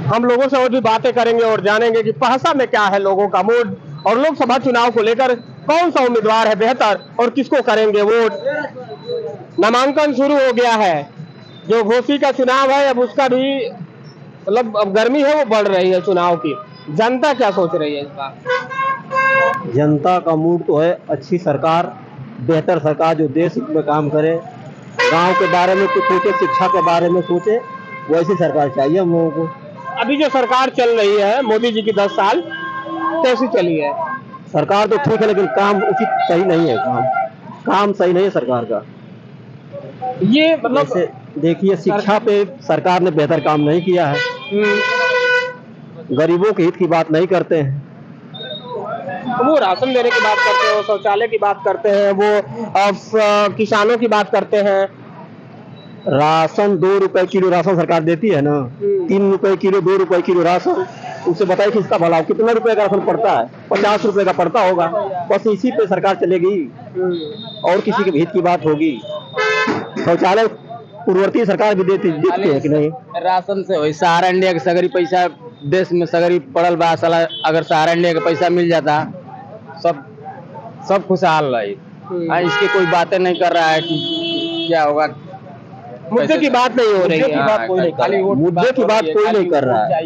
हम लोगों से और भी बातें करेंगे और जानेंगे कि पहसा में क्या है लोगों का मूड और लोकसभा चुनाव को लेकर कौन सा उम्मीदवार है बेहतर और किसको करेंगे वोट। नामांकन शुरू हो गया है। जो घोसी का चुनाव है अब उसका भी मतलब अब गर्मी है वो बढ़ रही है चुनाव की। जनता क्या सोच रही है इस बार? जनता का मूड तो है अच्छी सरकार, बेहतर सरकार जो देश हित में काम करे, गांव के बारे में कुछ सोचे, शिक्षा के बारे में सोचे, वैसी सरकार चाहिए हम लोगों को। अभी जो सरकार चल रही है मोदी जी की 10 साल कैसी चली है? सरकार तो ठीक है लेकिन काम उचित सही नहीं है। काम सही नहीं है सरकार का। ये मतलब जैसे देखिए शिक्षा पे सरकार ने बेहतर काम नहीं किया है, गरीबों के हित की बात नहीं करते हैं। वो राशन देने की बात करते हैं, वो शौचालय की बात करते हैं, वो किसानों की बात करते हैं। राशन 2 रुपए किलो राशन सरकार देती है ना, 3 रुपए किलो 2 रुपए किलो राशन, उससे बताइए किसका भला, कितना रुपए का राशन पड़ता है? 50 रुपए का पड़ता होगा। बस इसी पे सरकार चलेगी और किसी के हित की बात होगी? शौचालय पूर्ववर्ती सरकार भी देती है कि नहीं? राशन से वही सहारा इंडिया के सगरी पैसा देश में सगरी पड़ल बा। साला अगर सहारा इंडिया का पैसा मिल जाता सब सब खुशहाल रही। इसकी कोई बातें नहीं कर रहा है कि क्या होगा। मुद्दे की बात नहीं हो रही है। मुद्दे की बात कोई नहीं कर रहा है।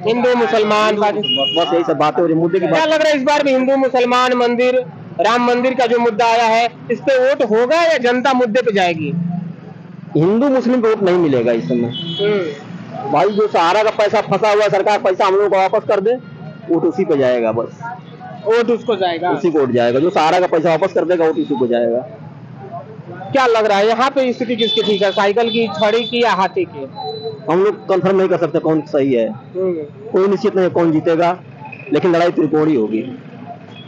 हिंदू मुसलमान बस यही सब बातें हो रही, मुद्दे की क्या बात। लग रहा है इस बार भी हिंदू मुसलमान मंदिर राम मंदिर का जो मुद्दा आया है इस पे वोट होगा या जनता मुद्दे पे जाएगी? हिंदू मुस्लिम को वोट नहीं मिलेगा इस समय। भाई जो सहारा का पैसा फंसा हुआ है, सरकार पैसा हम लोगों को वापस कर दे, वोट उसी पे जाएगा। बस वोट उसको जाएगा, उसी को वोट जाएगा। जो सहारा का पैसा वापस कर देगा वोट उसी को जाएगा। क्या लग रहा है यहाँ पे स्थिति किसकी ठीक है, साइकिल की, छड़ी की या हाथी की? हम लोग कंफर्म नहीं कर सकते कौन सही है, कोई निश्चित नहीं है कौन जीतेगा, लेकिन लड़ाई त्रिकोणीय होगी।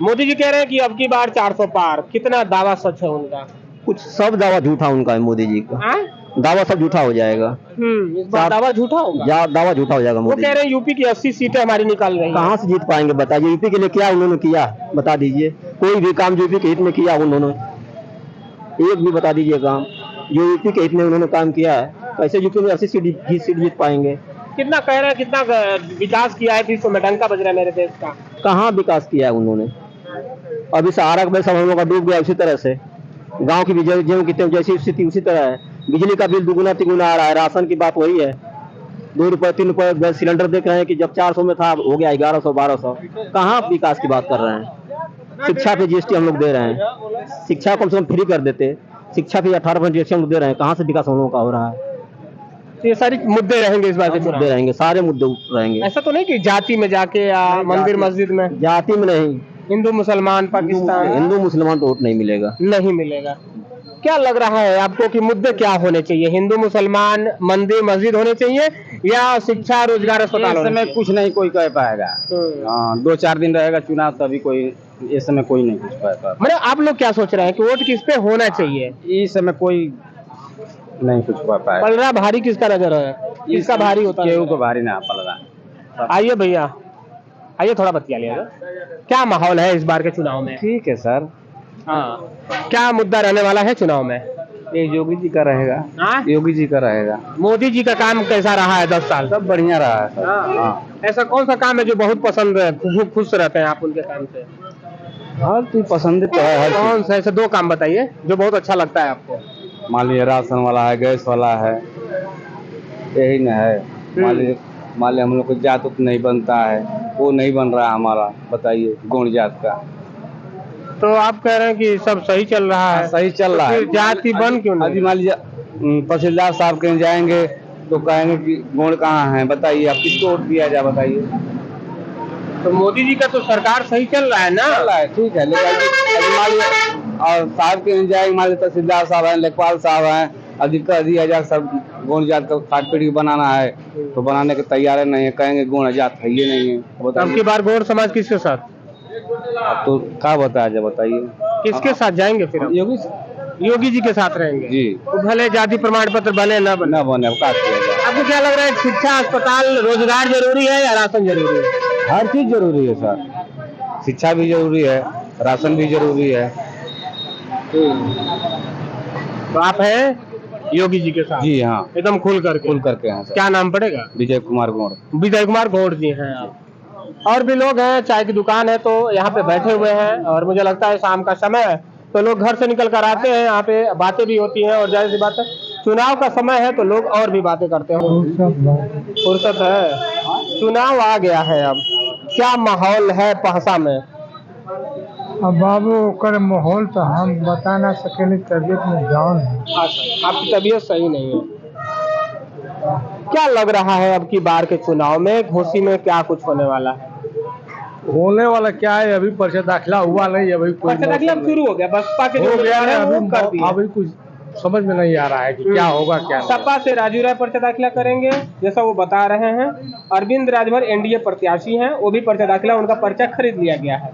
मोदी जी कह रहे हैं कि अब की बार 400 पार, कितना दावा सच है उनका? कुछ सब दावा झूठा उनका है मोदी जी का। दावा सब झूठा हो जाएगा। इस बार दावा झूठा होगा। दावा झूठा हो जाएगा। वो कह रहे हैं यूपी की 80 सीटें हमारी निकल रही हैं। कहाँ से जीत पाएंगे बताइए? यूपी के लिए क्या उन्होंने किया बता दीजिए। कोई भी काम यूपी के हित में किया उन्होंने? एक भी बता दीजिए काम जो यूपी के हित में उन्होंने काम किया है। कैसे यूपी में 80 सीट जीत पाएंगे? कितना कह रहे हैं, कितना विकास किया है, फिर तो डंका बज रहा है मेरे देश का। कहाँ विकास किया है उन्होंने? अभी सहारा का पैसा हम लोग का डूब गया। उसी तरह से गांव की भी जैसी स्थिति उसी तरह है। बिजली का बिल दुगुना तिगुना आ रहा है। राशन की बात वही है, 2 रुपए 3 रुपए गैस सिलेंडर देख रहे हैं कि जब 400 में था हो गया 1100 1200। कहाँ विकास की बात कर रहे हैं? शिक्षा पे जीएसटी हम लोग दे रहे हैं, शिक्षा कम से कम फ्री कर देते। शिक्षा पे 18% जीएसटी हम लोग दे रहे हैं, कहाँ से विकास हम लोगों का हो रहा है? ये सारी मुद्दे रहेंगे इस बार के चुनाव मुद्दे रहेंगे, सारे मुद्दे रहेंगे। ऐसा तो नहीं कि जाति में जाके या मंदिर मस्जिद में? जाति में नहीं, हिंदू मुसलमान पाकिस्तान हिंदू मुसलमान तो वोट नहीं मिलेगा। नहीं मिलेगा। क्या लग रहा है आपको कि मुद्दे क्या होने चाहिए? हिंदू मुसलमान मंदिर मस्जिद होने चाहिए या शिक्षा रोजगार अस्पताल? इस समय कुछ नहीं कोई कह पाएगा। 2-4 दिन रहेगा चुनाव तभी कोई, इस समय कोई नहीं कुछ कह पाएगा। मतलब आप लोग क्या सोच रहे हैं कि वोट किस पे होना चाहिए? इस समय कोई नहीं कुछ कह पाएगा। पल रहा भारी किसका नजर है? किसका भारी होता है? केहू को भारी ना पल रहा। आइए भैया, आइए थोड़ा बतिया लिया। क्या माहौल है इस बार के चुनाव में? ठीक है सर। हाँ, क्या मुद्दा रहने वाला है चुनाव में? ये योगी जी का रहेगा। योगी जी का रहेगा। मोदी जी का काम कैसा रहा है 10 साल? सब बढ़िया रहा है सर। ऐसा कौन सा काम है जो बहुत पसंद है, खुश रहते हैं आप उनके काम से? हर चीज पसंद तो है। कौन सा ऐसे 2 काम बताइए जो बहुत अच्छा लगता है आपको? मान लीजिए राशन वाला है, गैस वाला है, यही न है। मान लीजिए हम लोग को जात उत नहीं बनता है, वो नहीं बन रहा हमारा, बताइए गौण जात का। तो आप कह रहे हैं कि सब सही चल रहा है? सही चल रहा है। जाति बन क्यों नहीं? अभी मान लीजिए तहसीलदार साहब कहीं जाएंगे तो कहेंगे कि गौण कहाँ है, बताइए आप किसको वोट दिया जाए बताइए। तो मोदी जी का तो सरकार सही चल रहा है ना? चल रहा है, ठीक है, लेकिन मान लीजिए और साहब के जाएंगे, मान लीजिए तहसीलदार साहब हैं, लेखपाल साहब हैं, अधिकारी सब गौण जात का काट पीट बनाना है तो बनाने के तैयार नहीं है, कहेंगे गौण जात है ये नहीं है। अब की बार गौड़ समाज किसके साथ? अब तो क्या बताया जाए बताइए। किसके साथ जाएंगे फिर? योगी जी के साथ रहेंगे जी। तो भले जाति प्रमाण पत्र बने न बने, आपको क्या लग रहा है शिक्षा अस्पताल रोजगार जरूरी है या राशन जरूरी है? हर चीज जरूरी है सर, शिक्षा भी जरूरी है, राशन भी जरूरी है। तो आप हैं योगी जी के साथ? जी हाँ, एकदम खुल खुल करके हैं सर। क्या नाम पड़ेगा? विजय कुमार गौड़। विजय कुमार गौड़ जी हैं आप। और भी लोग हैं, चाय की दुकान है तो यहाँ पे बैठे हुए हैं, और मुझे लगता है शाम का समय है तो लोग घर से निकल कर आते हैं, यहाँ पे बातें भी होती हैं, और जाहिर सी बात है चुनाव का समय है तो लोग और भी बातें करते हैं। फुर्सत है, चुनाव आ गया है, अब क्या माहौल है पहसा में? अब बाबू ओकर माहौल तो हम बता ना सकेंगे, तबियत में जान है। अच्छा, आपकी तबीयत सही नहीं है। क्या लग रहा है अब की बार के चुनाव में घोसी में क्या कुछ होने वाला है? होने वाला क्या है, अभी पर्चा दाखिला हुआ नहीं, अभी कोई पर्चा दाखिला अब शुरू हो गया, बसपा के हो जो गया है, है वो कर दिया। अभी कुछ समझ में नहीं आ रहा है कि क्या होगा क्या नहीं। सपा से राजू राय पर्चा दाखिला करेंगे जैसा वो बता रहे हैं। अरविंद राजभर एनडीए प्रत्याशी हैं, वो भी पर्चा दाखिला, उनका पर्चा खरीद लिया गया है।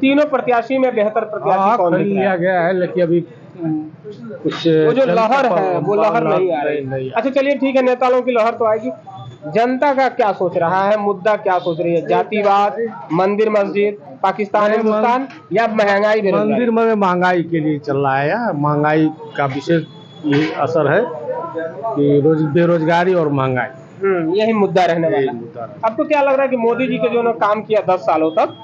तीनों प्रत्याशी में बेहतर प्रत्याशी कौन खरीद दिख रहा लिया है? गया है, लेकिन अभी कुछ वो जो जनता लहर पर है वो लहर नहीं आ रही। नहीं अच्छा चलिए ठीक है, नेताओं की लहर तो आएगी, जनता का क्या सोच रहा है, मुद्दा क्या सोच रही है? जातिवाद, मंदिर मस्जिद, पाकिस्तान हिंदुस्तान, या महंगाई बेरोजगारी? मंदिर में महंगाई के लिए चल रहा है यार, महंगाई का विशेष ये असर है कि बेरोजगारी और महंगाई, यही मुद्दा रहने वाला यही है। मुद्दा है। आपको क्या लग रहा है कि मोदी जी के जो उन्होंने काम किया 10 सालों तक,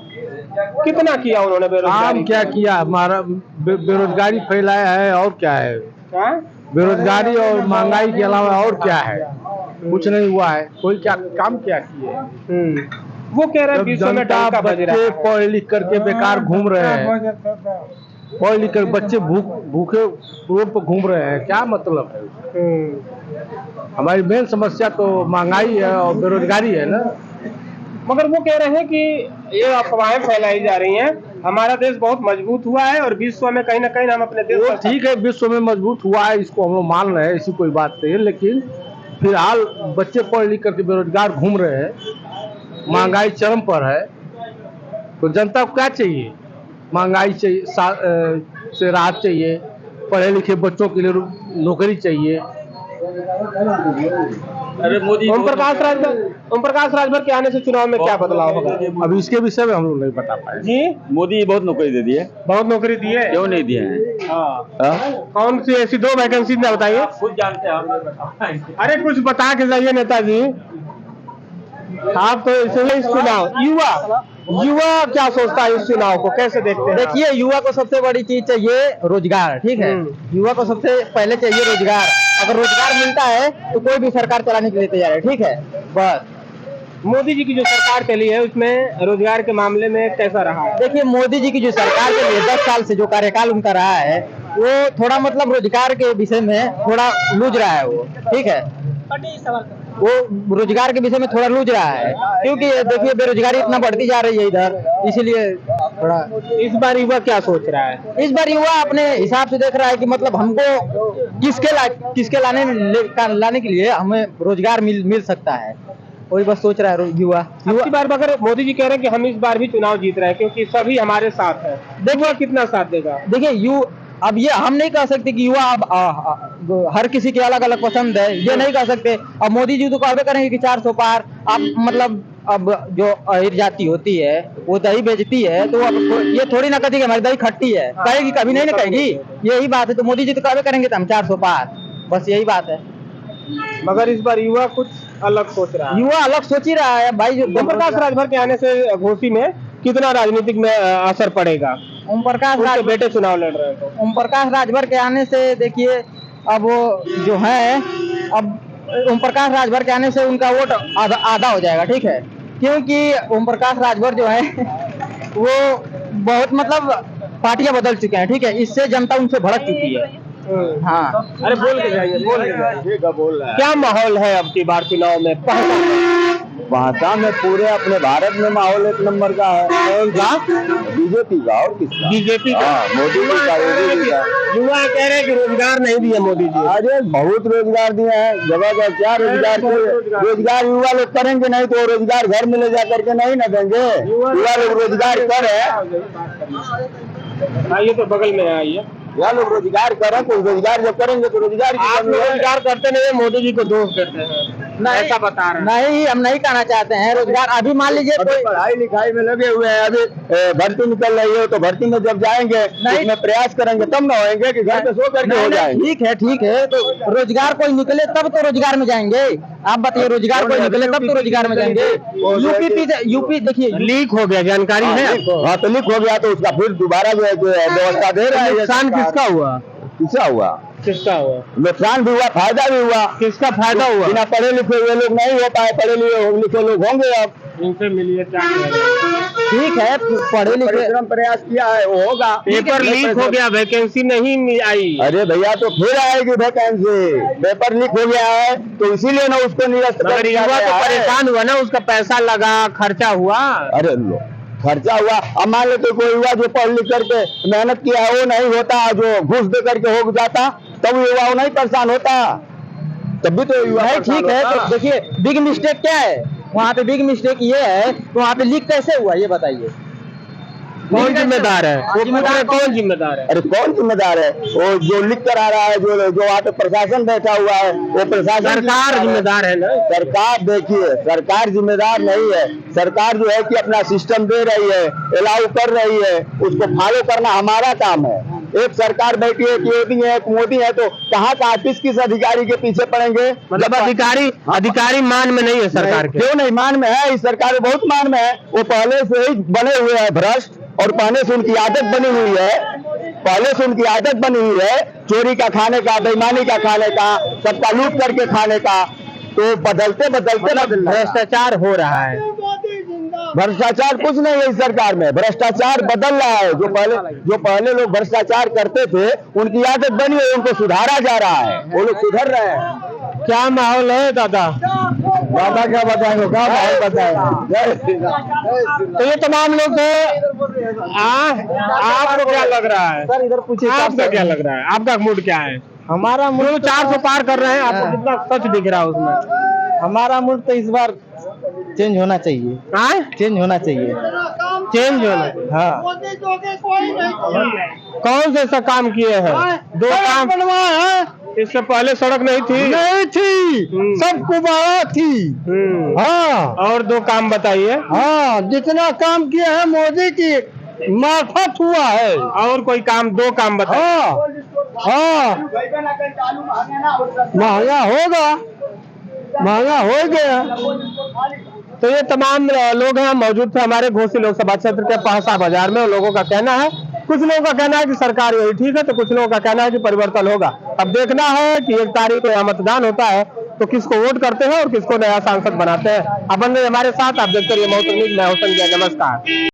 कितना किया उन्होंने बेरोजगारी? काम क्या किया, हमारा बेरोजगारी फैलाया है, और क्या है? हाँ? बेरोजगारी और महंगाई के अलावा और क्या है? कुछ नहीं हुआ है, कोई क्या काम क्या किए? वो कह रहे हैं जब विश्व में जनता डंका बज रहा बच्चे है। पढ़ लिख करके बेकार घूम रहे हैं, पढ़ लिख कर बच्चे भूखे रोड पर घूम रहे हैं, क्या मतलब है? हमारी मेन समस्या तो महंगाई है और बेरोजगारी है ना। मगर वो कह रहे हैं कि ये अफवाहें फैलाई जा रही हैं, हमारा देश बहुत मजबूत हुआ है और विश्व में कहीं ना कहीं हम अपने देश वो पर- ठीक है, विश्व में मजबूत हुआ है, इसको हम लोग मान रहे हैं, ऐसी कोई बात नहीं है, लेकिन फिलहाल बच्चे पढ़ लिख करके बेरोजगार घूम रहे हैं, महंगाई चरम पर है, तो जनता को क्या चाहिए? महंगाई चाहिए, से राहत चाहिए, पढ़े लिखे बच्चों के लिए नौकरी चाहिए। अरे मोदी ओम प्रकाश राजभर के आने से चुनाव में क्या बदलाव होगा? अब इसके विषय में हम लोग नहीं बता पाए। जी, मोदी बहुत नौकरी दे दी है। बहुत नौकरी दी है। क्यों नहीं दिए हैं? हाँ। कौन सी ऐसी 2 वैकेंसी ना बताइए? खुद जानते हैं। अरे कुछ बता के जाइए नेताजी, आप तो इसलिए इस चुनाव युवा क्या सोचता है, इस चुनाव को कैसे देखते हैं? देखिए, युवा को सबसे बड़ी चीज चाहिए रोजगार, ठीक है? युवा को सबसे पहले चाहिए रोजगार। अगर रोजगार मिलता है तो कोई भी सरकार चलाने के लिए तैयार है, ठीक है? बस मोदी जी की जो सरकार चली है उसमें रोजगार के मामले में कैसा रहा है? देखिए, मोदी जी की जो सरकार के लिए 10 साल से जो कार्यकाल उनका रहा है, वो थोड़ा मतलब रोजगार के विषय में थोड़ा लूज रहा है वो, ठीक है? वो रोजगार के विषय में थोड़ा लूज रहा है, क्योंकि देखिए बेरोजगारी इतना बढ़ती जा रही है इधर, इसीलिए थोड़ा। इस बार युवा क्या सोच रहा है? इस बार युवा अपने हिसाब से देख रहा है कि मतलब हमको किसके लाने के लिए हमें रोजगार मिल सकता है, वही बस सोच रहा है युवा। इस बार मगर मोदी जी कह रहे हैं कि हम इस बार भी चुनाव जीत रहे हैं क्योंकि सभी हमारे साथ है। देखो कितना साथ देगा। देखिए, अब ये हम नहीं कह सकते कि युवा अब हर किसी के अलग अलग पसंद है, ये नहीं कह सकते। अब मोदी जी तो कहते करेंगे कि 400 पार। अब मतलब अब जो अहिर जाति होती है वो दही बेचती है, तो अब ये थोड़ी ना कहती कि हमारी दही खट्टी है, कहेगी कभी नहीं ना कहेगी, यही बात है। तो मोदी जी तो कहते करेंगे तो हम 400 पार, बस यही बात है। मगर इस बार युवा कुछ अलग सोच रहा है। युवा अलग सोच ही रहा है भाई। ओम प्रकाश राजभर के आने से घोसी में कितना राजनीतिक में असर पड़ेगा? ओम प्रकाश उनके बेटे चुनाव लड़ रहे हैं तो। ओम प्रकाश राजभर के आने से देखिए, अब वो जो है, अब ओम प्रकाश राजभर के आने से उनका वोट आधा हो जाएगा, ठीक है? क्योंकि ओम प्रकाश राजभर जो है वो बहुत मतलब पार्टियां बदल चुके हैं, ठीक है? इससे जनता उनसे भड़क चुकी है। हाँ, अरे बोल के जाइए, बोल के जाइए। क्या माहौल है अब की बार चुनाव में? भाषा में पूरे अपने भारत में माहौल एक नंबर का है। कौन सा? बीजेपी का। और किसका? बीजेपी का। मोदी जी का, योगी जी का। युवा कह रहे हैं कि रोजगार नहीं दिए मोदी जी। अरे बहुत रोजगार दिए हैं, जगह जगह क्या रोजगार दिए। रोजगार युवा लोग करेंगे नहीं तो रोजगार घर में ले जा करके नहीं न देंगे। युवा लोग रोजगार करे, आइए तो बगल में आइए। युवा लोग रोजगार करें, तो रोजगार जब करेंगे तो रोजगार की आप कमी है। रोजगार करते नहीं, मोदी जी को दोष देते हैं। ऐसा बता रहे हैं। नहीं, हम नहीं कहना चाहते हैं रोजगार। अभी मान लीजिए कोई पढ़ाई लिखाई में लगे हुए हैं, अभी भर्ती निकल रही है, तो भर्ती में जब जाएंगे उसमें प्रयास करेंगे तब ना होएंगे कि घर पे सो करके हो जाएंगे। ठीक है तो रोजगार कोई निकले तब तो रोजगार में जाएंगे। आप बताइए, रोजगार कोई निकले तब तो रोजगार में जाएंगे। यूपी देखिए लीक हो गया, जानकारी है आपको? हाँ, तो लीक हो गया तो उसका फिर दोबारा जो है व्यवस्था दे रहा है। नुकसान किसका हुआ? किसका हुआ? किसका हुआ? नुकसान भी हुआ, फायदा भी हुआ। किसका फायदा हुआ? बिना पढ़े लिखे हुए लोग नहीं हो पाए, पढ़े लिखे लोग होंगे अब। इनसे मिलिए, क्या कह रहे हैं? ठीक है, पढ़े लिखे परिश्रम प्रयास किया है, वो होगा। पेपर लीक हो गया, वैकेंसी नहीं आई। अरे भैया, तो फिर आएगी वैकेंसी। पेपर लीक हो गया है तो इसीलिए ना उसको निरस्त कर अगर दिया युवा गया तो है। परेशान हुआ ना, उसका पैसा लगा, खर्चा हुआ। अरे लो, खर्चा हुआ। अब मान लेते कोई युवा जो पढ़ लिख करके मेहनत किया है वो नहीं होता, जो घूस दे करके हो जाता, तब युवा नहीं परेशान होता, तब भी तो युवा नहीं। परेशान ठीक है, होता। तो देखिए बिग मिस्टेक क्या है वहाँ पे? बिग मिस्टेक ये है, वहाँ पे लीक कैसे हुआ ये बताइए। कौन जिम्मेदार है? वो जिम्मेदार कौन जिम्मेदार है? अरे कौन जिम्मेदार है? वो जो लिख कर आ रहा है, जो वहाँ पे प्रशासन बैठा हुआ है, वो प्रशासन सरकार जिम्मेदार है ना। सरकार देखिए, सरकार जिम्मेदार नहीं है। सरकार जो है कि अपना सिस्टम दे रही है, अलाउ कर रही है, उसको फॉलो करना हमारा काम है। एक सरकार बैठी है, एक मोदी है, तो कहाँ किस अधिकारी के पीछे पड़ेंगे? मतलब अधिकारी मान में नहीं है सरकार के। क्यों नहीं मान में है? इस सरकार में बहुत मान में है। वो पहले से ही बने हुए हैं भ्रष्ट, और पहले से उनकी आदत बनी हुई है, चोरी का खाने का, बेईमानी का खाने का, सबका लूट करके खाने का। तो बदलते भ्रष्टाचार हो रहा है। भ्रष्टाचार कुछ नहीं है इस सरकार में, भ्रष्टाचार बदल रहा है। जो पहले लोग भ्रष्टाचार करते थे उनकी आदत बनी है, उनको सुधारा जा रहा है, वो लोग सुधर रहे हैं। क्या माहौल है दादा? दादा क्या बताएंगे, क्या माहौल बताएंगे। तो ये तमाम लोग थे। आपको क्या लग रहा है? सर इधर पूछिए, आपका क्या लग रहा है? आपका मूड क्या है? हमारा मूड 400 पार कर रहे हैं, आपको कितना सच दिख रहा है उसमें? हमारा मूड तो इस बार चेंज होना चाहिए। हाँ, चेंज होना चाहिए। चेंज होना। हाँ, कौन से ऐसा काम किए हैं? 2 काम बनवाए हैं। इससे पहले सड़क नहीं थी। सब कुबारा थी। हाँ, और 2 काम बताइए। हाँ, जितना काम किया है मोदी की मार्फत हुआ है। और कोई काम, 2 काम बताइए। हाँ, महंगा हो गया। तो ये तमाम लोग हैं, मौजूद थे हमारे घोसी लोकसभा क्षेत्र के पहसा बाजार में। लोगों का कहना है, कुछ लोगों का कहना है कि सरकार यही ठीक है, तो कुछ लोगों का कहना है कि परिवर्तन होगा। अब देखना है कि 1 तारीख को यहाँ मतदान होता है तो किसको वोट करते हैं और किसको नया सांसद बनाते हैं। अपन हमारे साथ आप देखते रहिए मौत न्यूज़। मैं हसन, नमस्कार।